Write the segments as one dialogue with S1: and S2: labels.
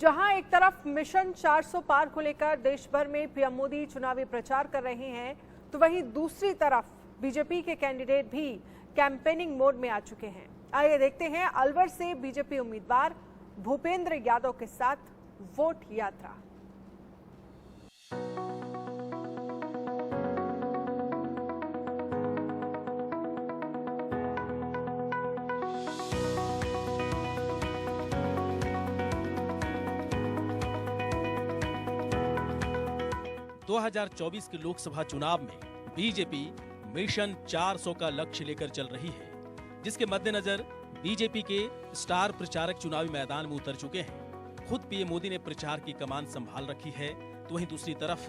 S1: जहां एक तरफ मिशन 400 पार को लेकर देश भर में पीएम मोदी चुनावी प्रचार कर रहे हैं, तो वहीं दूसरी तरफ बीजेपी के कैंडिडेट भी कैंपेनिंग मोड में आ चुके हैं। आइए देखते हैं अलवर से बीजेपी उम्मीदवार भूपेंद्र यादव के साथ वोट यात्रा।
S2: दो 2024 के लोकसभा चुनाव में बीजेपी मिशन 400 का लक्ष्य लेकर चल रही है, जिसके मद्देनजर बीजेपी के स्टार प्रचारक चुनावी मैदान में उतर चुके हैं। खुद पीएम मोदी ने प्रचार की कमान संभाल रखी है, तो वहीं दूसरी तरफ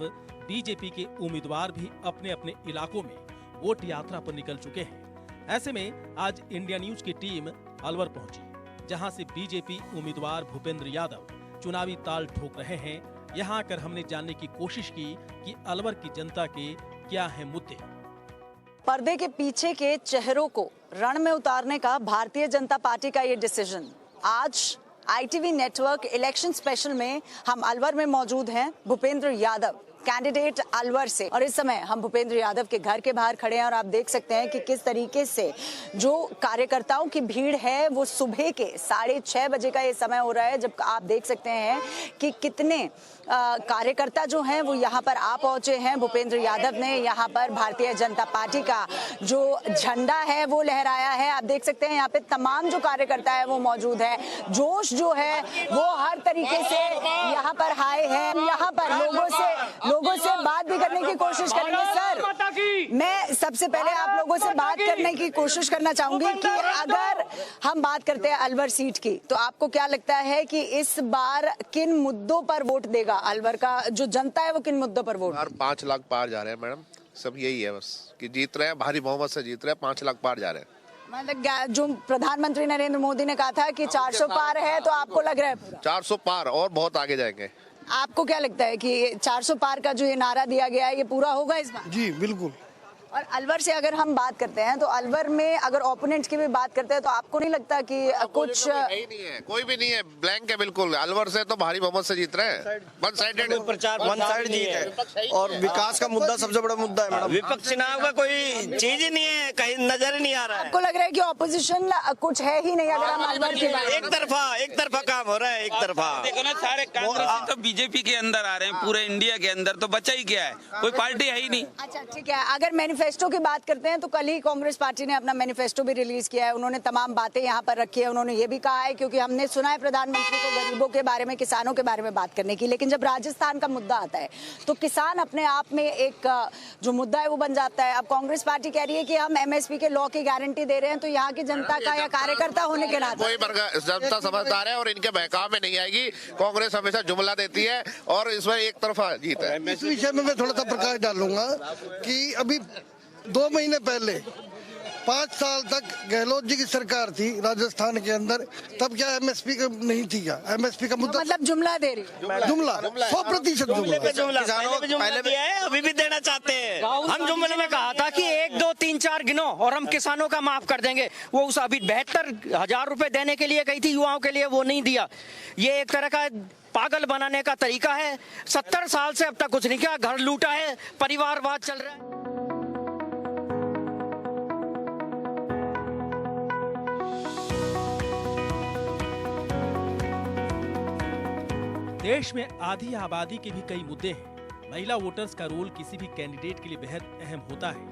S2: बीजेपी के उम्मीदवार भी अपने अपने इलाकों में वोट यात्रा पर निकल चुके हैं। ऐसे में आज इंडिया न्यूज की टीम अलवर पहुंची, जहां से बीजेपी उम्मीदवार भूपेंद्र यादव चुनावी ताल ठोक रहे हैं। यहाँ आकर हमने जानने की कोशिश की कि अलवर की जनता के क्या हैं मुद्दे।
S3: पर्दे के पीछे के चेहरों को रण में उतारने का भारतीय जनता पार्टी का ये डिसीजन। आज ITV नेटवर्क इलेक्शन स्पेशल में हम अलवर में मौजूद हैं। भूपेंद्र यादव कैंडिडेट अलवर से, और इस समय हम भूपेंद्र यादव के घर के बाहर खड़े हैं और आप देख सकते हैं कि किस तरीके से जो कार्यकर्ताओं की भीड़ है वो सुबह के 6:30 बजे का ये समय हो रहा है, जब आप देख सकते हैं कि कितने कार्यकर्ता जो हैं वो यहाँ पर आ पहुंचे हैं। भूपेंद्र यादव ने यहाँ पर भारतीय जनता पार्टी का जो झंडा है वो लहराया है। आप देख सकते हैं यहाँ पे तमाम जो कार्यकर्ता है वो मौजूद है। जोश जो है वो हर तरीके से यहाँ पर हाई है। यहाँ पर लोगों से बात भी करने की कोशिश करेंगे। सर, मैं सबसे पहले आप लोगों से बात करने की कोशिश करना चाहूंगी कि अगर हम बात करते हैं अलवर सीट की, तो आपको क्या लगता है कि इस बार किन मुद्दों पर वोट देगा अलवर का जो जनता है, वो किन मुद्दों पर वोट?
S4: 5 लाख पार जा रहे हैं मैडम, सब यही है बस कि जीत रहे हैं, भारी बहुमत से जीत रहे हैं, 5 लाख पार जा रहे हैं।
S3: मतलब जो प्रधानमंत्री नरेंद्र मोदी ने कहा था कि 400 पार है, तो आपको लग रहा है पूरा
S4: 400 पार और बहुत आगे जाएंगे।
S3: आपको क्या लगता है कि 400 पार का जो ये नारा दिया गया है ये पूरा होगा इस बार?
S5: जी बिल्कुल।
S3: और अलवर से अगर हम बात करते हैं तो अलवर में अगर ओपोनेंट की भी बात करते हैं तो आपको नहीं लगता कि कुछ
S4: नहीं है, कोई भी नहीं है, ब्लैंक है बिल्कुल। अलवर से तो भारी बहुमत से जीत रहे हैं, वन साइडेड
S6: प्रचार, वन साइड जीत है
S5: और विकास का मुद्दा सबसे बड़ा मुद्दा है मैडम।
S6: विपक्ष चुनाव का कोई चीज ही नहीं है, कहीं नजर ही नहीं आ रहा है।
S3: आपको लग रहा है कि ऑपोजिशन कुछ है ही नहीं? अगर हम अलवर की बात,
S6: एक तरफा काम हो रहा है, एक तरफा।
S7: देखो ना, सारे कांग्रेस तो बीजेपी के अंदर आ रहे हैं, पूरे इंडिया के अंदर, तो बचा ही क्या है, कोई पार्टी है ही नहीं।
S3: अच्छा ठीक है, अगर मैनिफेस्टो की बात करते हैं तो कल ही कांग्रेस पार्टी ने अपना मैनिफेस्टो भी रिलीज किया है। उन्होंने तमाम बातें यहाँ पर रखी है। उन्होंने ये भी कहा है, क्योंकि हमने सुना है प्रधानमंत्री को गरीबों के बारे में, किसानों के बारे में बात करने की, लेकिन जब राजस्थान का मुद्दा आता है तो किसान अपने आप में एक जो मुद्दा है वो बन जाता है। अब कांग्रेस पार्टी कह रही है कि हम MSP के लॉ की गारंटी दे रहे हैं, तो यहाँ की जनता का या कार्यकर्ता होने के नाते
S4: कोई जनता समझदार है और इनके बहकाव में नहीं आएगी। कांग्रेस हमेशा जुमला देती है और इसमें एक तरफा जीत है।
S5: इस विषय में मैं थोड़ा सा प्रकाश डालूंगा कि अभी 2 महीने पहले 5 साल तक गहलोत जी की सरकार थी राजस्थान के अंदर, तब क्या MSP का नहीं थी? क्या MSP का मुद्दा
S3: मतलब जुमला दे रही?
S5: जुमला 100%
S6: पहले भी है, अभी भी देना चाहते हैं।
S8: हम जुमले में कहा था कि 1 2 3 4 गिनो और हम किसानों का माफ कर देंगे। वो उस अभी 72,000 रुपए देने के लिए गई थी युवाओं के लिए, वो नहीं दिया। ये एक तरह का पागल बनाने का तरीका है। 70 साल से अब तक कुछ नहीं किया, घर लूटा है, परिवारवाद चल रहा है।
S2: देश में आधी आबादी के भी कई मुद्दे हैं। महिला वोटर्स का रोल किसी भी कैंडिडेट के लिए बेहद अहम होता है।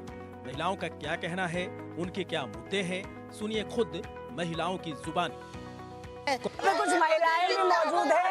S2: महिलाओं का क्या कहना है, उनके क्या मुद्दे हैं, सुनिए खुद महिलाओं की जुबानी।
S3: कुछ महिलाएं भी मौजूद हैं,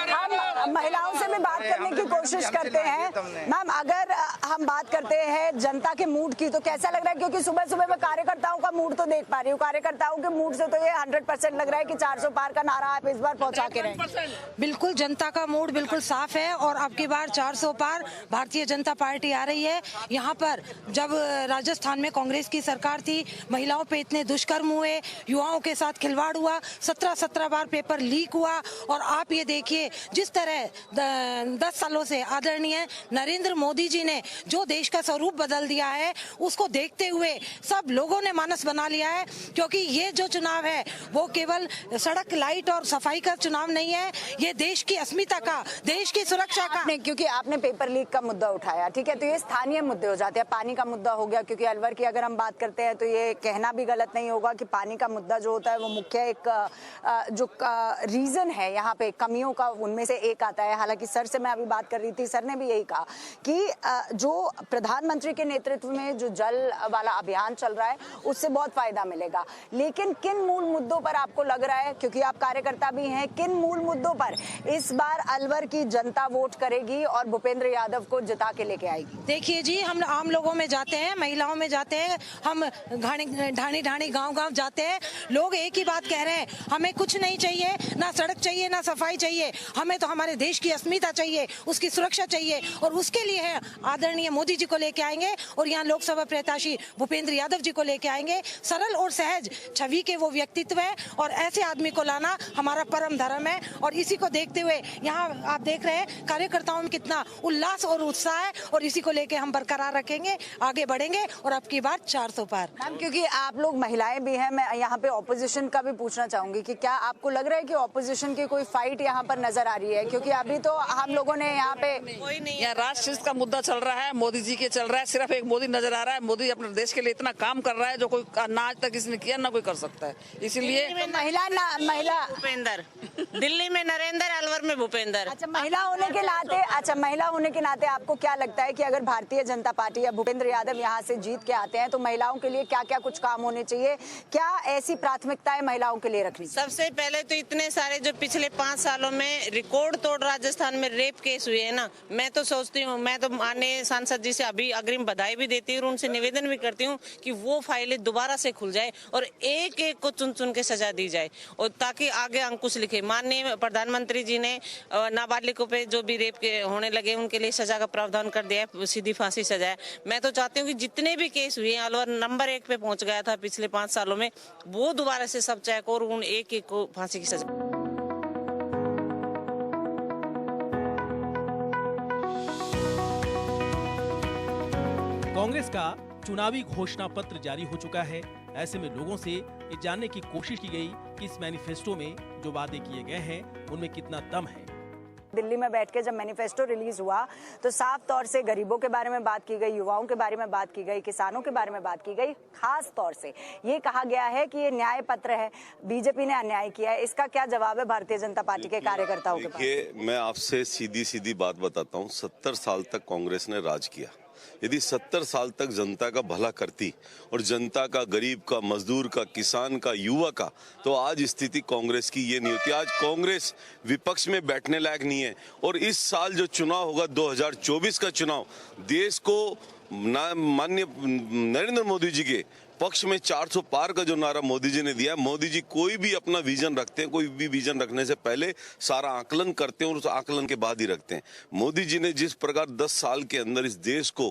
S3: हम महिलाओं से भी बात करने की कोशिश करते हैं। मैम, अगर हम बात करते हैं जनता के मूड की, तो कैसा लग रहा है? क्योंकि सुबह सुबह मैं कार्यकर्ताओं का मूड तो देख पा रही हूँ। कार्यकर्ताओं के मूड से तो ये 100% लग रहा है कि 400 पार का नारा आप इस बार पहुंचा के रहे।
S9: बिल्कुल, जनता का मूड बिल्कुल साफ है और अब की बार 400 पार भारतीय जनता पार्टी आ रही है। यहाँ पर जब राजस्थान में कांग्रेस की सरकार थी, महिलाओं पे इतने दुष्कर्म हुए, युवाओं के साथ खिलवाड़ हुआ, 17 बार पेपर लीक हुआ, और आप ये देखिए जिस तरह 10 सालों सालों से आदरणीय नरेंद्र मोदी जी ने जो देश का स्वरूप बदल दिया है, उसको देखते हुए सब लोगों ने मानस बना लिया है। क्योंकि ये जो चुनाव है वो केवल सड़क लाइट और सफाई का चुनाव नहीं है, ये देश की अस्मिता का, देश की सुरक्षा का।
S3: क्योंकि आपने पेपर लीक का मुद्दा उठाया, ठीक है, तो ये स्थानीय मुद्दे हो जाते हैं। पानी का मुद्दा हो गया, क्योंकि अलवर की अगर हम बात करते हैं तो ये कहना भी गलत नहीं होगा कि पानी का मुद्दा जो होता है वो मुख्य एक जो रीजन है यहाँ पे कमियों का, उनमें से एक आता है। हालांकि सर से मैं अभी बात कर रही थी, सर ने भी यही कहा कि जो प्रधानमंत्री के नेतृत्व में जो जल वाला अभियान चल रहा है उससे बहुत फायदा मिलेगा, लेकिन किन मूल मुद्दों पर आपको लग रहा है, क्योंकि आप कार्यकर्ता भी हैं, किन मूल मुद्दों पर इस बार अलवर की जनता वोट करेगी और भूपेंद्र यादव को जिता के लेके आएगी?
S9: देखिए जी, हम आम लोगों में जाते हैं, महिलाओं में जाते हैं, हम ढाणी ढाणी गांव जाते हैं, लोग एक ही बात कह रहे हैं, हमें कुछ नहीं चाहिए, ना सड़क चाहिए, ना सफाई चाहिए, हमें तो हमारे देश की अस्मिता चाहिए, उसकी सुरक्षा चाहिए, और उसके लिए है आदरणीय मोदी जी को लेके आएंगे और यहाँ लोकसभा प्रत्याशी भूपेंद्र यादव जी को लेके आएंगे। सरल और सहज छवि के वो व्यक्तित्व है और ऐसे आदमी को लाना हमारा परम धर्म है। और इसी को देखते हुए यहाँ आप देख रहे हैं कार्यकर्ताओं में कितना उल्लास और उत्साह है, और इसी को लेके हम बरकरार रखेंगे, आगे बढ़ेंगे और अब की बार 400 पार।
S3: मैम, क्योंकि आप लोग महिलाएं भी हैं, मैं यहाँ पे ऑपोजिशन का भी पूछना चाहूंगी कि क्या आपको लग रहा है कि ऑपोजिशन की कोई फाइट यहाँ पर नजर आ रही है? क्योंकि अभी तो हम लोगों ने यहाँ पे
S10: कोई नहीं, यहाँ राष्ट्र का मुद्दा चल रहा है, मोदी जी के चल रहा है, सिर्फ एक मोदी नजर आ रहा है। मोदी अपने देश के लिए इतना काम कर रहा है जो कोई ना आज तक किसी ने किया, ना कोई कर सकता है। इसीलिए
S3: महिला
S10: भूपेंद्र, दिल्ली में नरेंद्र, अलवर में भूपेंद्र।
S3: अच्छा, महिला होने के नाते आपको क्या लगता है कि अगर भारतीय जनता पार्टी या भूपेंद्र यादव यहाँ से जीत के आते हैं तो महिलाओं के लिए क्या क्या कुछ काम होने चाहिए? क्या ऐसी प्राथमिकताएं महिलाओं के लिए रखनी?
S10: सबसे पहले तो इतने सारे जो पिछले 5 सालों में रिकॉर्ड तोड़ राजस्थान में रेप केस हुए हैं ना, मैं तो सोचती हूँ, मैं तो माननीय सांसद जी से अभी अग्रिम बधाई भी देती हूँ और उनसे निवेदन भी करती हूँ कि वो फाइलें दोबारा से खुल जाए और एक एक को चुन चुन के सजा दी जाए, और ताकि आगे अंकुश लिखे। माननीय प्रधानमंत्री जी ने नाबालिगों पे जो भी रेप के होने लगे उनके लिए सजा का प्रावधान कर दिया है, सीधी फांसी सजा है। मैं तो चाहती हूँ कि जितने भी केस हुए हैं, अलवर नंबर 1 पे पहुंच गया था पिछले 5 सालों में, वो दोबारा से सब चेक और उन एक एक को फांसी की सजा।
S2: कांग्रेस का चुनावी घोषणा पत्र जारी हो चुका है। ऐसे में लोगों से ये जानने की कोशिश की गई कि इस मैनिफेस्टो में जो वादे किए गए हैं उनमें कितना दम है।
S3: दिल्ली में बैठ के जब मैनिफेस्टो रिलीज हुआ तो साफ तौर से गरीबों के बारे में बात की गई, युवाओं के बारे में बात की गई, किसानों के बारे में बात की गई। खास तौर से ये कहा गया है कि ये न्याय पत्र है, बीजेपी ने अन्याय किया है। इसका क्या जवाब है भारतीय जनता पार्टी के कार्यकर्ताओं के पास?
S11: देखिए, मैं आपसे सीधी बात बताता हूँ। 70 साल तक कांग्रेस ने राज किया। यदि 70 साल तक जनता का भला करती और जनता का, गरीब का, मजदूर का, किसान का, युवा का, तो आज स्थिति कांग्रेस की ये नहीं होती। आज कांग्रेस विपक्ष में बैठने लायक नहीं है। और इस साल जो चुनाव होगा, 2024 का चुनाव, देश को माननीय नरेंद्र मोदी जी के पक्ष में 400 पार का जो नारा मोदी जी ने दिया है, मोदी जी कोई भी अपना विजन रखते हैं, कोई भी विजन रखने से पहले सारा आकलन करते हैं और उस आकलन के बाद ही रखते हैं। मोदी जी ने जिस प्रकार 10 साल के अंदर इस देश को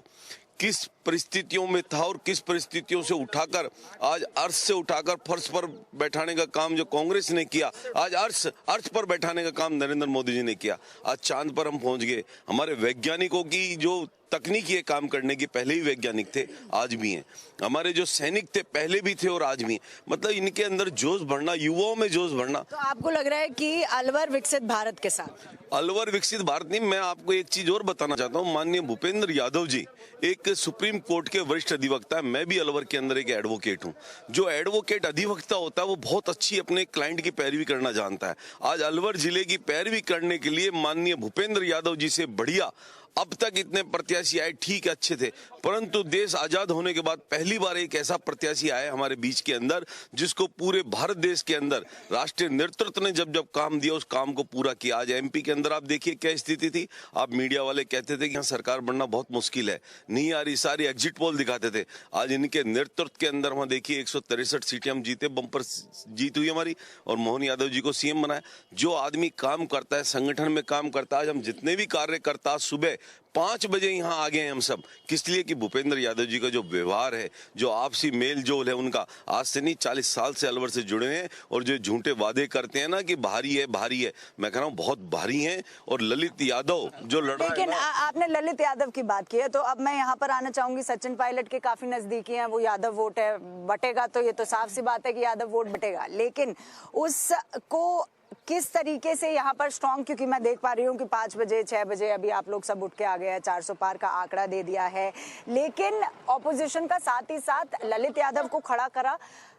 S11: किस परिस्थितियों में था और किस परिस्थितियों से उठाकर आज अर्श से उठाकर फर्श पर बैठाने का काम जो कांग्रेस ने किया, आज अर्श पर बैठाने का काम नरेंद्र मोदी जी ने किया। आज चांद पर हम पहुंच गए। हमारे वैज्ञानिकों की जो तकनीकी है काम करने के, पहले ही वैज्ञानिक थे, आज भी हैं। हमारे जो सैनिक थे पहले भी थे और आज भी हैं। मतलब इनके अंदर जोश भरना, युवाओं में जोश भरना।
S3: तो आपको लग रहा है कि अलवर विकसित भारत के साथ?
S11: अलवर विकसित भारत नहीं, मैं आपको एक चीज और बताना चाहता हूँ। माननीय भूपेंद्र यादव जी एक सुप्रीम कोर्ट के वरिष्ठ अधिवक्ता है। मैं भी अलवर के अंदर एक एडवोकेट हूँ। जो एडवोकेट अधिवक्ता होता है वो बहुत अच्छी अपने क्लाइंट की पैरवी करना जानता है। आज अलवर जिले की पैरवी करने के लिए माननीय भूपेंद्र यादव जी से बढ़िया अब तक इतने प्रत्याशी आए, ठीक है, अच्छे थे, परंतु देश आजाद होने के बाद पहली बार एक ऐसा प्रत्याशी आया हमारे बीच के अंदर जिसको पूरे भारत देश के अंदर राष्ट्रीय नेतृत्व ने जब काम दिया उस काम को पूरा किया। आज एमपी के अंदर आप देखिए क्या स्थिति थी। आप मीडिया वाले कहते थे कि यहाँ सरकार बनना बहुत मुश्किल है, नहीं आ रही, सारी एग्जिट पोल दिखाते थे। आज इनके नेतृत्व के अंदर वहां देखिए 163 सीटें हम जीते, बम्पर जीत हुई हमारी, और मोहन यादव जी को सीएम बनाया। जो आदमी काम करता है, संगठन में काम करता है, आज हम जितने भी कार्यकर्ता सुबह 5 बजे यहाँ आ गए हैं हम सब, किस लिए? कि भूपेंद्र यादव जी का जो व्यवहार है, जो आपसी मेल जोल है उनका, आज से नहीं 40 साल से अलवर से जुड़े हैं। और जो झूठे वादे करते हैं ना कि भारी है भारी है, मैं कह रहा हूँ बहुत भारी है। और ललित यादव जो लड़ रहा है,
S3: लेकिन आपने ललित यादव की बात की है, तो अब मैं यहाँ पर आना चाहूंगी। सचिन पायलट के काफी नजदीकी हैं, वो यादव वोट है, बटेगा तो ये तो साफ सी बात है कि यादव वोट बटेगा, लेकिन उसको किस तरीके से यहाँ पर स्ट्रॉन्ग, क्योंकि मैं देख पा रही हूँ कि 5 बजे 6 बजे अभी आप लोग सब उठ के आ गए हैं, 400 पार का आंकड़ा दे दिया है, लेकिन ऑपोजिशन का साथ ही साथ ललित यादव को खड़ा करा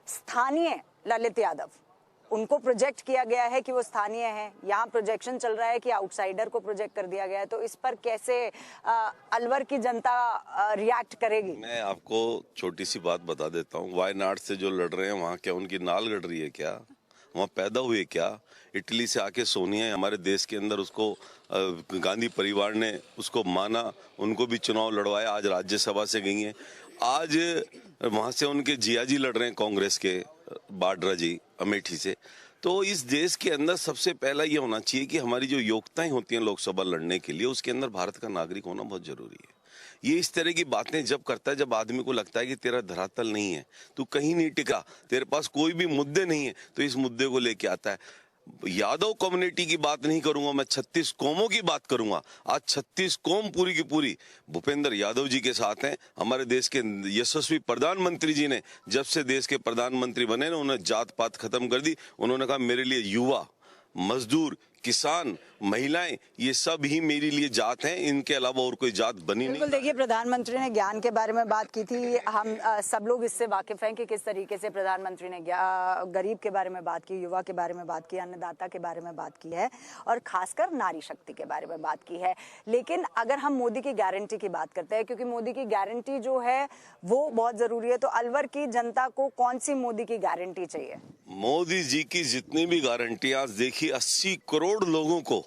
S3: स्थानीय ललित यादव, उनको प्रोजेक्ट किया गया है कि वो स्थानीय हैं। यहाँ प्रोजेक्शन चल रहा है कि आउटसाइडर को प्रोजेक्ट कर दिया गया है, तो इस पर कैसे अलवर की जनता रिएक्ट करेगी?
S11: मैं आपको छोटी सी बात बता देता हूँ। वायनाड से जो लड़ रहे हैं, वहाँ क्या उनकी नाल गड़ रही है क्या? वहाँ पैदा हुए क्या? इटली से आके सोनिया हमारे देश के अंदर, उसको गांधी परिवार ने उसको माना, उनको भी चुनाव लड़वाया, आज राज्यसभा से गई हैं। आज वहाँ से उनके जिया जी लड़ रहे हैं कांग्रेस के, बाड्रा जी अमेठी से। तो इस देश के अंदर सबसे पहला ये होना चाहिए कि हमारी जो योग्यताएं होती हैं लोकसभा लड़ने के लिए, उसके अंदर भारत का नागरिक होना बहुत जरूरी है। ये इस तरह की बातें जब करता है, जब आदमी को लगता है कि तेरा धरातल नहीं है, तू कहीं नहीं टिका, तेरे पास कोई भी मुद्दे नहीं है, तो इस मुद्दे को लेके आता है। यादव कम्युनिटी की बात नहीं करूंगा, मैं 36 कौमों की बात करूंगा। आज 36 कौम पूरी की पूरी भूपेंद्र यादव जी के साथ हैं। हमारे देश के यशस्वी प्रधानमंत्री जी ने जब से देश के प्रधानमंत्री बने ना, उन्होंने जात पात खत्म कर दी। उन्होंने कहा मेरे लिए युवा, मजदूर, किसान, महिलाएं, ये सब ही मेरे लिए जात हैं, इनके अलावा और कोई जात बनी नहीं।
S3: बिल्कुल, देखिए प्रधानमंत्री ने ज्ञान के बारे में बात की थी, हम सब लोग इससे वाकिफ हैं कि किस तरीके से प्रधानमंत्री ने गरीब के बारे में बात की, युवा के बारे में बात की, अन्नदाता के बारे में बात की है, और खासकर नारी शक्ति के बारे में बात की है। लेकिन अगर हम मोदी की गारंटी की बात करते हैं, क्योंकि मोदी की गारंटी जो है वो बहुत जरूरी है, तो अलवर की जनता को कौन सी मोदी की गारंटी चाहिए?
S11: मोदी जी की जितनी भी गारंटी, आज देखिए 80 करोड़ लोगों को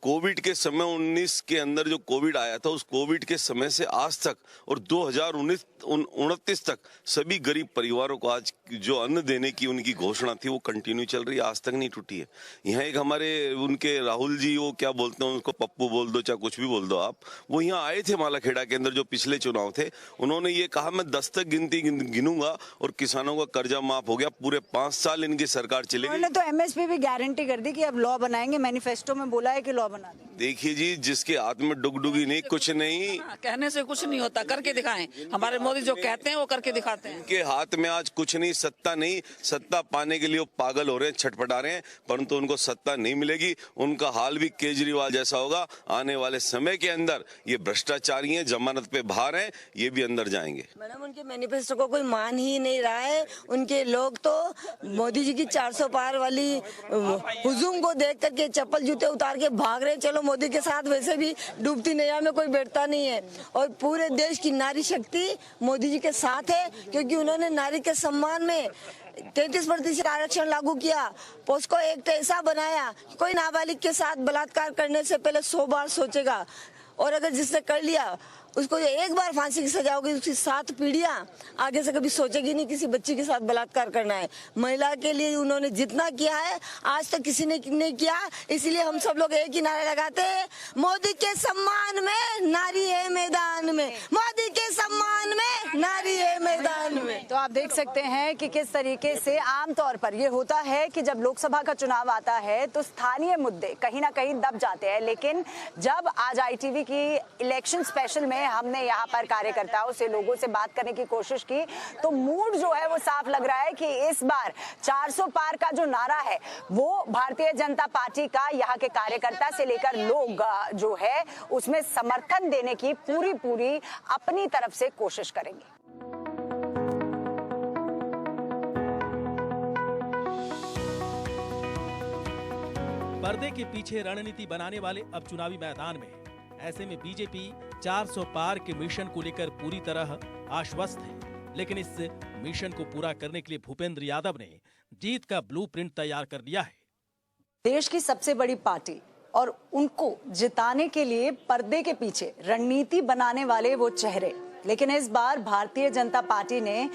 S11: कोविड के समय 19 के अंदर जो कोविड आया था, उस कोविड के समय से आज तक और 2029 तक सभी गरीब परिवारों को आज जो अन्न देने की उनकी घोषणा थी वो कंटिन्यू चल रही है, आज तक नहीं टूटी है। यहाँ एक हमारे उनके राहुल जी, वो क्या बोलते हैं उनको, पप्पू बोल दो चाहे कुछ भी बोल दो आप, वो यहाँ आए थे मालाखेड़ा के अंदर जो पिछले चुनाव थे। उन्होंने ये कहा मैं 10 तक गिनती गिनूंगा और किसानों का कर्जा माफ हो गया, पूरे 5 साल इनकी सरकार चलेगी।
S3: उन्होंने तो एमएसपी भी गारंटी कर दी कि अब लॉ बनाएंगे, मैनिफेस्टो में बोला है कि लॉ बना देंगे।
S11: देखिए जी, जिसके हाथ में डुगडुगी नहीं, कुछ नहीं,
S12: कहने से कुछ नहीं होता, करके दिखाएं। हमारे मोदी जो कहते हैं वो करके दिखाते हैं।
S11: उनके हाथ में आज कुछ नहीं, सत्ता नहीं, सत्ता पाने के लिए वो पागल हो रहे हैं, छटपटा रहे हैं, परंतु उनको सत्ता नहीं मिलेगी। उनका हाल भी केजरीवाल जैसा होगा। आने वाले समय के अंदर ये भ्रष्टाचारी हैं, जमानत पे बाहर हैं, ये भी अंदर जाएंगे।
S13: मैडम, उनके मैनिफेस्टो को कोई मान ही नहीं रहा है। उनके लोग तो मोदी जी की 400 पार वाली हुजूम को देख करके चप्पल जूते उतार के भाग रहे। चलो मोदी के साथ वैसे भी डूबती नैया में कोई बैठता नहीं है, और पूरे देश की नारी शक्ति मोदी जी के साथ है, क्योंकि उन्होंने नारी के सम्मान में 33% आरक्षण लागू किया, पोस्को एक्ट ऐसा बनाया कोई नाबालिग के साथ बलात्कार करने से पहले 100 बार सोचेगा, और अगर जिसने कर लिया उसको जो एक बार फांसी की सजा होगी, उसकी 7 पीढ़ियां आगे से कभी सोचेगी नहीं किसी बच्ची के साथ बलात्कार करना है। महिला के लिए उन्होंने जितना किया है आज तक किसी ने नहीं किया, इसलिए हम सब लोग एक ही नारा लगाते हैं, मोदी के सम्मान में नारी है मैदान में, मोदी के सम्मान में नारी है मैदान में।
S3: तो आप देख सकते हैं कि किस तरीके से आमतौर पर ये होता है कि जब लोकसभा का चुनाव आता है तो स्थानीय मुद्दे कहीं ना कहीं दब जाते हैं, लेकिन जब आज ITV की इलेक्शन स्पेशल में हमने यहाँ पर कार्यकर्ताओं से, लोगों से बात करने की कोशिश की, तो मूड जो है वो साफ लग रहा है कि इस बार 400 पार का जो नारा है वो भारतीय जनता पार्टी का यहाँ के कार्यकर्ता से लेकर लोग जो है उसमें समर्थन देने की पूरी अपनी तरफ से कोशिश करेंगे।
S2: पर्दे के पीछे रणनीति बनाने वाले अब चुनावी मैदान में हैं। ऐसे में बीजेपी 400 पार के मिशन को लेकर पूरी तरह आश्वस्त है, लेकिन इस मिशन को पूरा करने के लिए भूपेंद्र यादव ने जीत का ब्लूप्रिंट तैयार कर लिया है।
S3: देश की सबसे बड़ी पार्टी और उनको जिताने के लिए पर्दे के पीछे रणनीति बनाने वाले वो चेहरे, लेकिन इस बार भारतीय जनता पार्टी ने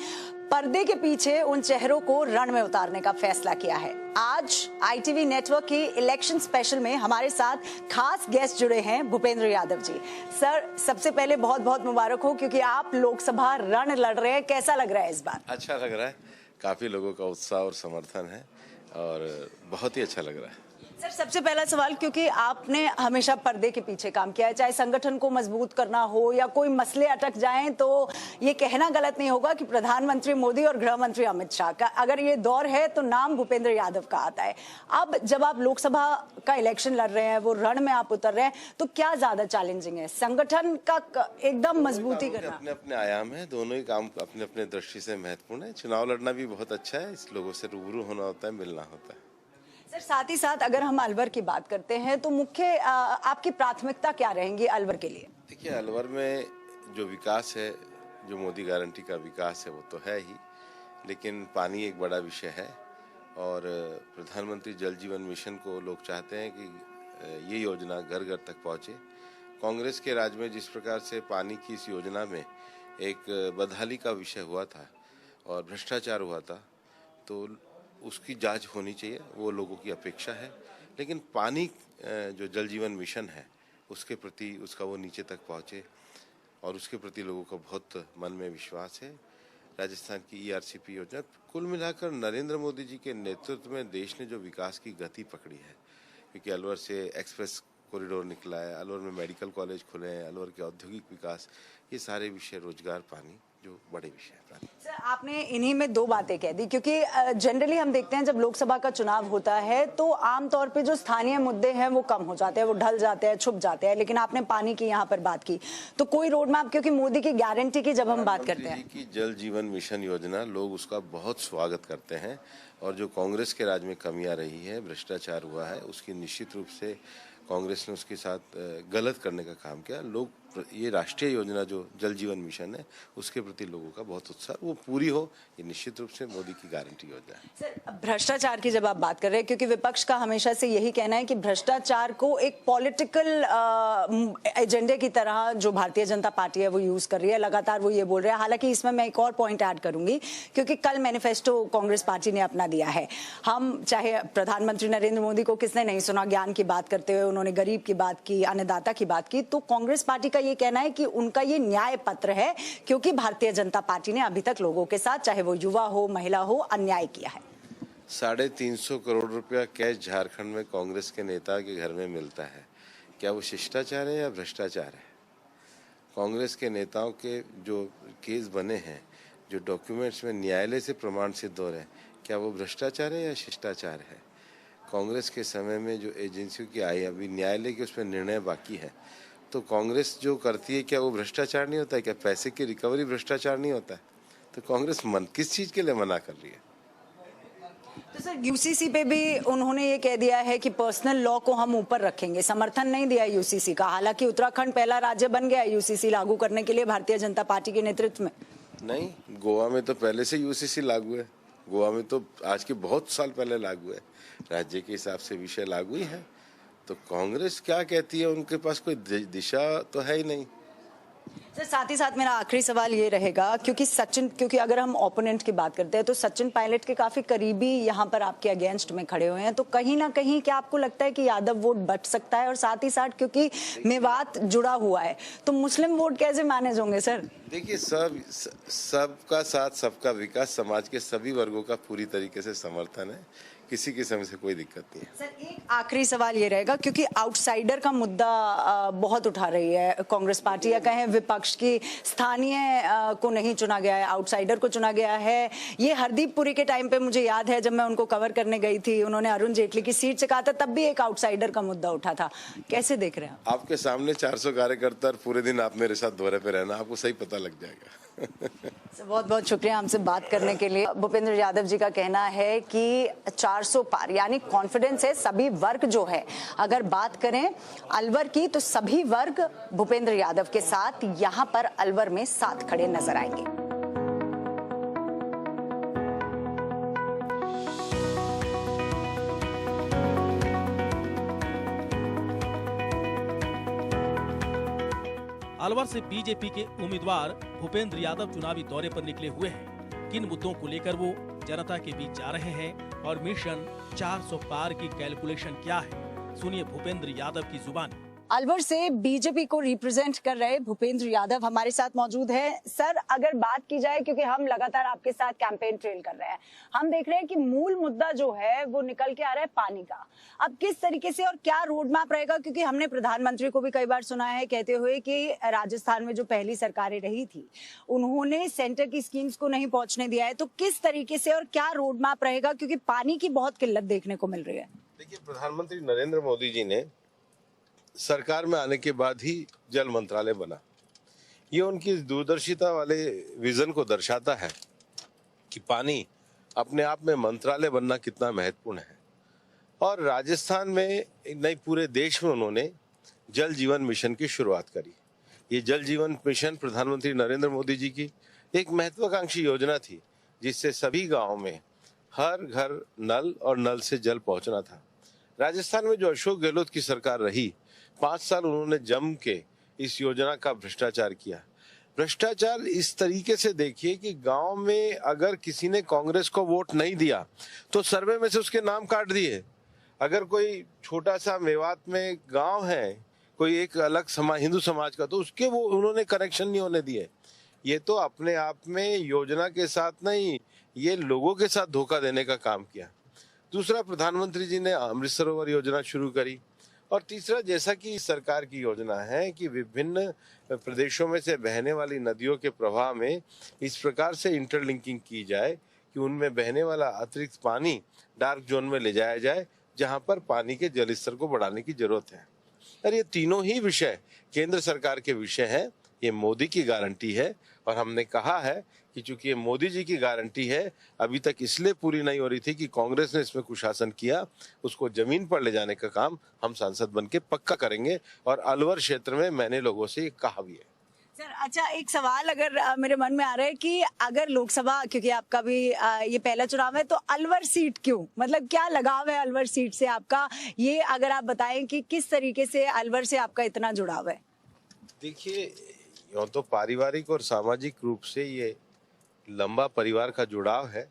S3: पर्दे के पीछे उन चेहरों को रण में उतारने का फैसला किया है। आज ITV नेटवर्क की इलेक्शन स्पेशल में हमारे साथ खास गेस्ट जुड़े हैं भूपेंद्र यादव जी। सर, सबसे पहले बहुत बहुत मुबारक हो, क्योंकि आप लोकसभा रण लड़ रहे हैं। कैसा लग रहा है इस बार?
S14: अच्छा लग रहा है, काफी लोगों का उत्साह और समर्थन है और बहुत ही अच्छा लग रहा है।
S3: सर, सबसे पहला सवाल, क्योंकि आपने हमेशा पर्दे के पीछे काम किया है, चाहे संगठन को मजबूत करना हो या कोई मसले अटक जाएं, तो ये कहना गलत नहीं होगा कि प्रधानमंत्री मोदी और गृह मंत्री अमित शाह का अगर ये दौर है तो नाम भूपेंद्र यादव का आता है। अब जब आप लोकसभा का इलेक्शन लड़ रहे हैं, वो रण में आप उतर रहे हैं, तो क्या ज्यादा चैलेंजिंग है? संगठन का एकदम मजबूती करना?
S14: अपने अपने आयाम है, दोनों ही काम अपने अपने दृष्टि से महत्वपूर्ण है। चुनाव लड़ना भी बहुत अच्छा है, इस लोगों से रूबरू होना होता है, मिलना होता है।
S3: सर, साथ ही साथ अगर हम अलवर की बात करते हैं तो मुख्य आपकी प्राथमिकता क्या रहेंगी अलवर के लिए?
S14: देखिए, अलवर में जो विकास है, जो मोदी गारंटी का विकास है, वो तो है ही, लेकिन पानी एक बड़ा विषय है और प्रधानमंत्री जल जीवन मिशन को लोग चाहते हैं कि ये योजना घर घर तक पहुंचे। कांग्रेस के राज में जिस प्रकार से पानी की इस योजना में एक बदहाली का विषय हुआ था और भ्रष्टाचार हुआ था, तो उसकी जांच होनी चाहिए, वो लोगों की अपेक्षा है। लेकिन पानी जो जल जीवन मिशन है, उसके प्रति उसका वो नीचे तक पहुंचे और उसके प्रति लोगों का बहुत मन में विश्वास है। राजस्थान की ERCP योजना, कुल मिलाकर नरेंद्र मोदी जी के नेतृत्व में देश ने जो विकास की गति पकड़ी है, क्योंकि अलवर से एक्सप्रेस कॉरिडोर निकला है, अलवर में मेडिकल कॉलेज खुले हैं, अलवर के औद्योगिक विकास, ये सारे विषय, रोजगार, पानी, जो बड़े विषय है।
S3: सर, आपने इन्हीं में दो बातें कह दी, क्योंकि जनरली हम देखते हैं जब लोकसभा का चुनाव होता है तो आमतौर पे जो स्थानीय मुद्दे हैं वो कम हो जाते हैं, वो ढल जाते हैं, छुप जाते हैं, लेकिन आपने पानी की यहाँ पर बात की, तो कोई रोड मैप, क्योंकि मोदी की गारंटी की जब हम बात करते हैं
S14: कि जल जीवन मिशन योजना, लोग उसका बहुत स्वागत करते हैं और जो कांग्रेस के राज में कमियां रही है, भ्रष्टाचार हुआ है, उसकी निश्चित रूप से कांग्रेस ने उसके साथ गलत करने का काम किया। लोग ये राष्ट्रीय योजना जो जल जीवन मिशन है, उसके प्रति लोगों का बहुत उत्साह, वो पूरी हो, ये निश्चित रूप से मोदी की गारंटी योजना है।
S3: सर, भ्रष्टाचार की जब आप बात कर रहे हैं, क्योंकि विपक्ष का हमेशा से यही कहना है कि भ्रष्टाचार को एक पॉलिटिकल एजेंडे की तरह जो भारतीय जनता पार्टी है वो यूज कर रही है, लगातार वो ये बोल रहे हैं। हालांकि इसमें मैं एक और पॉइंट ऐड करूंगी, क्योंकि कल मैनिफेस्टो कांग्रेस पार्टी ने अपना दिया है। हम चाहे प्रधानमंत्री नरेंद्र मोदी को किसने नहीं सुना ज्ञान की बात करते हुए, उन्होंने गरीब की बात की, अन्नदाता की बात की, तो कांग्रेस पार्टी का ये कहना है कि उनका ये न्याय पत्र है, क्योंकि भारतीय जनता पार्टी ने अभी तक लोगों के साथ, चाहे वो युवा हो, महिला हो, अन्याय किया है।
S14: 350 करोड़ रुपया कैश झारखंड में कांग्रेस के नेता के घर में मिलता है, क्या वो शिष्टाचार है या भ्रष्टाचार है? कांग्रेस के नेताओं के जो केस बने हैं, जो डॉक्यूमेंट्स में न्यायालय से प्रमाण सिद्ध हो रहे हैं, क्या वो भ्रष्टाचार है या शिष्टाचार है? कांग्रेस के समय में जो एजेंसियों की आई, अभी न्यायालय के उसमें निर्णय बाकी है, तो कांग्रेस जो करती है, क्या वो भ्रष्टाचार नहीं होता है? क्या पैसे की रिकवरी भ्रष्टाचार नहीं होता है? तो कांग्रेस किस चीज के लिए मना कर रही है?
S3: तो सर, UCC पे भी उन्होंने ये कह दिया है कि पर्सनल लॉ को हम ऊपर रखेंगे, समर्थन नहीं दिया UCC का। हालांकि उत्तराखंड पहला राज्य बन गया UCC लागू करने के लिए भारतीय जनता पार्टी के नेतृत्व में।
S14: नहीं, गोवा में तो पहले से UCC लागू है, गोवा में तो आज के बहुत साल पहले लागू है, राज्य के हिसाब से विषय लागू ही है। तो कांग्रेस क्या कहती है, उनके पास कोई दिशा तो है ही नहीं।
S3: सर, साथ ही साथ मेरा आखिरी सवाल ये रहेगा, क्योंकि अगर हम ओपोनेंट की बात करते हैं तो सचिन पायलट के काफी करीबी यहाँ पर आपके अगेंस्ट में खड़े हुए हैं, तो कहीं ना कहीं क्या आपको लगता है कि यादव वोट बच सकता है? और साथ ही साथ क्योंकि मेवात जुड़ा हुआ है, तो मुस्लिम वोट कैसे मैनेज होंगे? सर
S14: देखिए, सबका साथ, सबका विकास, समाज के सभी वर्गों का पूरी तरीके से समर्थन है, किसी किस्म से कोई दिक्कत नहीं है।
S3: सर, एक आखिरी सवाल ये रहेगा, क्योंकि आउटसाइडर का मुद्दा बहुत उठा रही है कांग्रेस पार्टी, या कहें विपक्ष की, स्थानीय को नहीं चुना गया है, आउटसाइडर को चुना गया है। ये हरदीप पुरी के टाइम पे मुझे याद है, जब मैं उनको कवर करने गई थी, उन्होंने अरुण जेटली की सीट से कहा था, तब भी एक आउटसाइडर का मुद्दा उठा था। कैसे देख रहे हैं
S14: आपके सामने 400 कार्यकर्ता और पूरे दिन आप मेरे साथ दौरे पे रहना, आपको सही पता लग जाएगा।
S3: बहुत बहुत शुक्रिया हमसे बात करने के लिए। भूपेंद्र यादव जी का कहना है कि 400 पार, यानी कॉन्फिडेंस है सभी वर्ग जो है। अगर बात करें अलवर की, तो सभी वर्ग भूपेंद्र यादव के साथ यहाँ पर अलवर में साथ खड़े नजर आएंगे।
S2: अलवर से बीजेपी के उम्मीदवार भूपेंद्र यादव चुनावी दौरे पर निकले हुए हैं। किन मुद्दों को लेकर वो जनता के बीच जा रहे हैं और मिशन 400 पार की कैलकुलेशन क्या है, सुनिए भूपेंद्र यादव की जुबानी।
S3: अलवर से बीजेपी को रिप्रेजेंट कर रहे भूपेंद्र यादव हमारे साथ मौजूद हैं। सर, अगर बात की जाए, क्योंकि हम लगातार आपके साथ कैंपेन ट्रेल कर रहे हैं, हम देख रहे हैं कि मूल मुद्दा जो है वो निकल के आ रहा है पानी का। अब किस तरीके से और क्या रोड मैप रहेगा, क्योंकि हमने प्रधानमंत्री को भी कई बार सुना है कहते हुए कि राजस्थान में जो पहली सरकारें रही थी उन्होंने सेंटर की स्कीम्स को नहीं पहुंचने दिया है, तो किस तरीके से और क्या रोड मैप रहेगा, क्योंकि पानी की बहुत किल्लत देखने को मिल रही है।
S14: देखिए, प्रधानमंत्री नरेंद्र मोदी जी ने सरकार में आने के बाद ही जल मंत्रालय बना। ये उनकी दूरदर्शिता वाले विजन को दर्शाता है कि पानी अपने आप में मंत्रालय बनना कितना महत्वपूर्ण है। और राजस्थान में नहीं, पूरे देश में उन्होंने जल जीवन मिशन की शुरुआत करी। ये जल जीवन मिशन प्रधानमंत्री नरेंद्र मोदी जी की एक महत्वाकांक्षी योजना थी, जिससे सभी गाँव में हर घर नल और नल से जल पहुंचना था। राजस्थान में जो अशोक गहलोत की सरकार रही, 5 साल उन्होंने जम के इस योजना का भ्रष्टाचार किया। भ्रष्टाचार इस तरीके से देखिए कि गांव में अगर किसी ने कांग्रेस को वोट नहीं दिया तो सर्वे में से उसके नाम काट दिए। अगर कोई छोटा सा मेवात में गांव है, कोई एक अलग समाज, हिंदू समाज का, तो उसके वो उन्होंने कनेक्शन नहीं होने दिए। ये तो अपने आप में योजना के साथ नहीं, ये लोगों के साथ धोखा देने का काम किया। दूसरा, प्रधानमंत्री जी ने अमृत सरोवर योजना शुरू करी। और तीसरा, जैसा कि सरकार की योजना है कि विभिन्न प्रदेशों में से बहने वाली नदियों के प्रवाह में इस प्रकार से इंटरलिंकिंग की जाए कि उनमें बहने वाला अतिरिक्त पानी डार्क जोन में ले जाया जाए, जहां पर पानी के जल स्तर को बढ़ाने की जरूरत है। और ये तीनों ही विषय केंद्र सरकार के विषय हैं। ये मोदी की गारंटी है और हमने कहा है कि चूंकि ये मोदी जी की गारंटी है, अभी तक इसलिए पूरी नहीं हो रही थी कि कांग्रेस ने इसमें कुशासन किया, उसको जमीन पर ले जाने का काम हम सांसद बन के पक्का करेंगे। और अलवर क्षेत्र में मैंने लोगों से ये कहा भी है।
S3: सर, अच्छा, एक सवाल अगर मेरे मन में आ रहा है कि अगर लोकसभा, क्योंकि आपका भी ये पहला चुनाव है, तो अलवर सीट क्यों, मतलब क्या लगाव है अलवर सीट से आपका, ये अगर आप बताएं कि किस तरीके से अलवर से आपका इतना जुड़ाव है।
S14: देखिए, यूं तो पारिवारिक और सामाजिक रूप से ये लंबा परिवार का जुड़ाव है,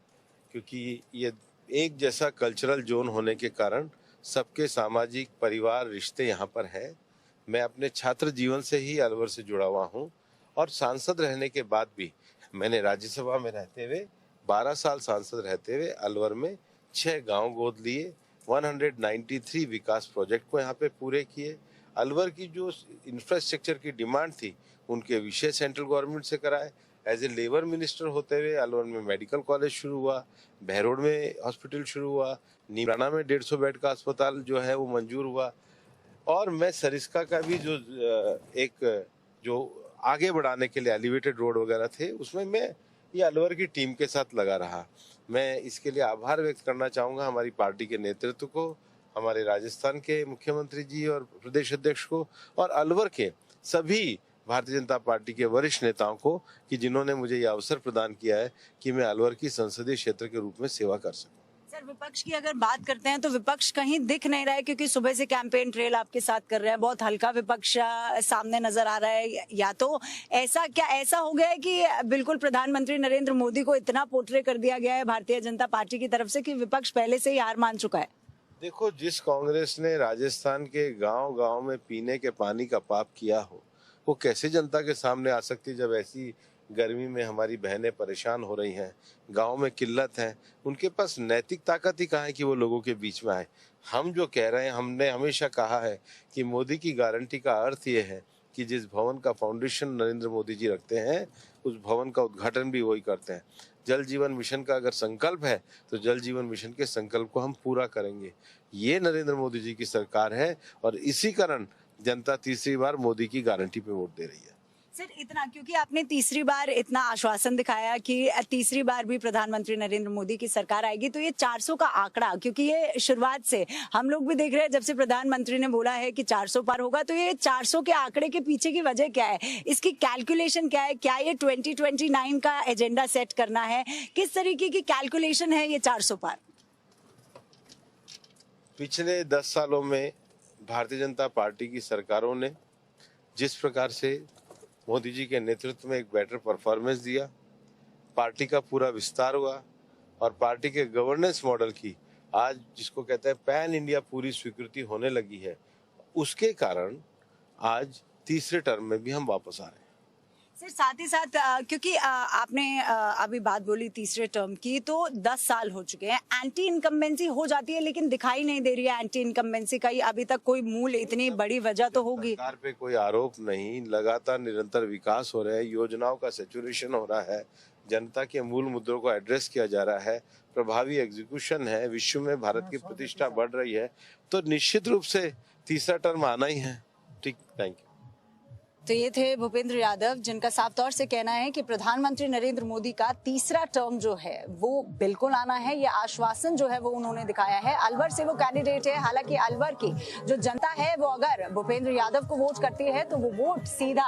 S14: क्योंकि ये एक जैसा कल्चरल जोन होने के कारण सबके सामाजिक परिवार रिश्ते यहाँ पर है। मैं अपने छात्र जीवन से ही अलवर से जुड़ा हुआ हूँ और सांसद रहने के बाद भी मैंने राज्यसभा में रहते हुए 12 साल सांसद रहते हुए अलवर में 6 गांव गोद लिए, 193 विकास प्रोजेक्ट को यहाँ पे पूरे किए। अलवर की जो इंफ्रास्ट्रक्चर की डिमांड थी उनके विषय सेंट्रल गवर्नमेंट से कराए। एज ए लेबर मिनिस्टर होते हुए अलवर में मेडिकल कॉलेज शुरू हुआ, बहरोड में हॉस्पिटल शुरू हुआ, नीमराना में 150 बेड का अस्पताल जो है वो मंजूर हुआ। और मैं सरिस्का का भी जो आगे बढ़ाने के लिए एलिवेटेड रोड वगैरह थे, उसमें मैं ये अलवर की टीम के साथ लगा रहा। मैं इसके लिए आभार व्यक्त करना चाहूँगा हमारी पार्टी के नेतृत्व को, हमारे राजस्थान के मुख्यमंत्री जी और प्रदेश अध्यक्ष को, और अलवर के सभी भारतीय जनता पार्टी के वरिष्ठ नेताओं को कि जिन्होंने मुझे ये अवसर प्रदान किया है कि मैं अलवर की संसदीय क्षेत्र के रूप में सेवा कर सकूं।
S3: सर, विपक्ष की अगर बात करते हैं तो विपक्ष कहीं दिख नहीं रहा है, क्योंकि सुबह से कैंपेन ट्रेल आपके साथ कर रहे हैं, बहुत हल्का विपक्ष सामने नजर आ रहा है। या तो ऐसा हो गया है कि बिल्कुल प्रधानमंत्री नरेंद्र मोदी को इतना पोर्ट्रे कर दिया गया है भारतीय जनता पार्टी की तरफ से कि विपक्ष पहले से ही हार मान चुका है।
S14: देखो, जिस कांग्रेस ने राजस्थान के गाँव गाँव में पीने के पानी का पाप किया हो, वो कैसे जनता के सामने आ सकती जब ऐसी गर्मी में हमारी बहनें परेशान हो रही हैं, गांव में किल्लत है। उनके पास नैतिक ताकत ही कहाँ है कि वो लोगों के बीच में आए। हम जो कह रहे हैं, हमने हमेशा कहा है कि मोदी की गारंटी का अर्थ ये है कि जिस भवन का फाउंडेशन नरेंद्र मोदी जी रखते हैं, उस भवन का उद्घाटन भी वही करते हैं। जल जीवन मिशन का अगर संकल्प है तो जल जीवन मिशन के संकल्प को हम पूरा करेंगे। ये नरेंद्र मोदी जी की सरकार है और इसी कारण जनता तीसरी बार मोदी की गारंटी पे वोट दे रही है।
S3: सर, इतना क्योंकि आपने तीसरी बार इतना आश्वासन दिखाया कि तीसरी बार भी प्रधानमंत्री नरेंद्र मोदी की सरकार आएगी, तो ये 400 का आंकड़ा, क्योंकि ये शुरुआत से हम लोग भी देख रहे हैं, जब से प्रधानमंत्री ने बोला है कि 400 पार होगा, तो ये 400 के आंकड़े के पीछे की वजह क्या है, इसकी कैलकुलेशन क्या है? क्या ये 2029 का एजेंडा सेट करना है? किस तरीके की कैलकुलेशन है ये 400 पार?
S14: पिछले 10 सालों में भारतीय जनता पार्टी की सरकारों ने जिस प्रकार से मोदी जी के नेतृत्व में एक बेटर परफॉर्मेंस दिया, पार्टी का पूरा विस्तार हुआ और पार्टी के गवर्नेंस मॉडल की आज जिसको कहते हैं पैन इंडिया पूरी स्वीकृति होने लगी है। उसके कारण आज तीसरे टर्म में भी हम वापस आ रहे हैं।
S3: सर साथ ही साथ क्योंकि आपने अभी बात बोली तीसरे टर्म की, तो 10 साल हो चुके हैं, एंटी इनकम्बेंसी हो जाती है लेकिन दिखाई नहीं दे रही है एंटी इनकम्बेंसी का अभी तक कोई मूल इतनी बड़ी वजह तो होगी।
S14: सरकार पे कोई आरोप नहीं, लगातार निरंतर विकास हो रहा है, योजनाओं का सैचुरेशन हो रहा है, जनता के मूल मुद्दों को एड्रेस किया जा रहा है, प्रभावी एग्जीक्यूशन है, विश्व में भारत की प्रतिष्ठा बढ़ रही है, तो निश्चित रूप से तीसरा टर्म आना ही है। ठीक, थैंक यू।
S3: तो ये थे भूपेंद्र यादव, जिनका साफ तौर से कहना है कि प्रधानमंत्री नरेंद्र मोदी का तीसरा टर्म जो है वो बिल्कुल आना है। ये आश्वासन जो है वो उन्होंने दिखाया है। अलवर से वो कैंडिडेट है, हालांकि अलवर की जो जनता है वो अगर भूपेंद्र यादव को वोट करती है तो वो वोट सीधा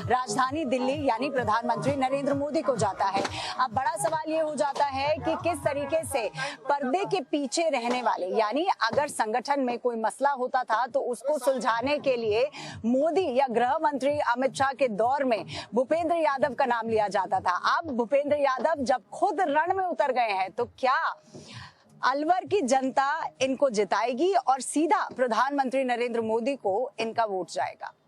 S3: राजधानी दिल्ली यानी प्रधानमंत्री नरेंद्र मोदी को जाता है। अब बड़ा सवाल ये हो जाता है कि किस तरीके से पर्दे के पीछे रहने वाले, यानी अगर संगठन में कोई मसला होता था तो उसको सुलझाने के लिए मोदी या गृह मंत्री अमित शाह के दौर में भूपेंद्र यादव का नाम लिया जाता था। अब भूपेंद्र यादव जब खुद रण में उतर गए हैं तो क्या अलवर की जनता इनको जिताएगी और सीधा प्रधानमंत्री नरेंद्र मोदी को इनका वोट जाएगा?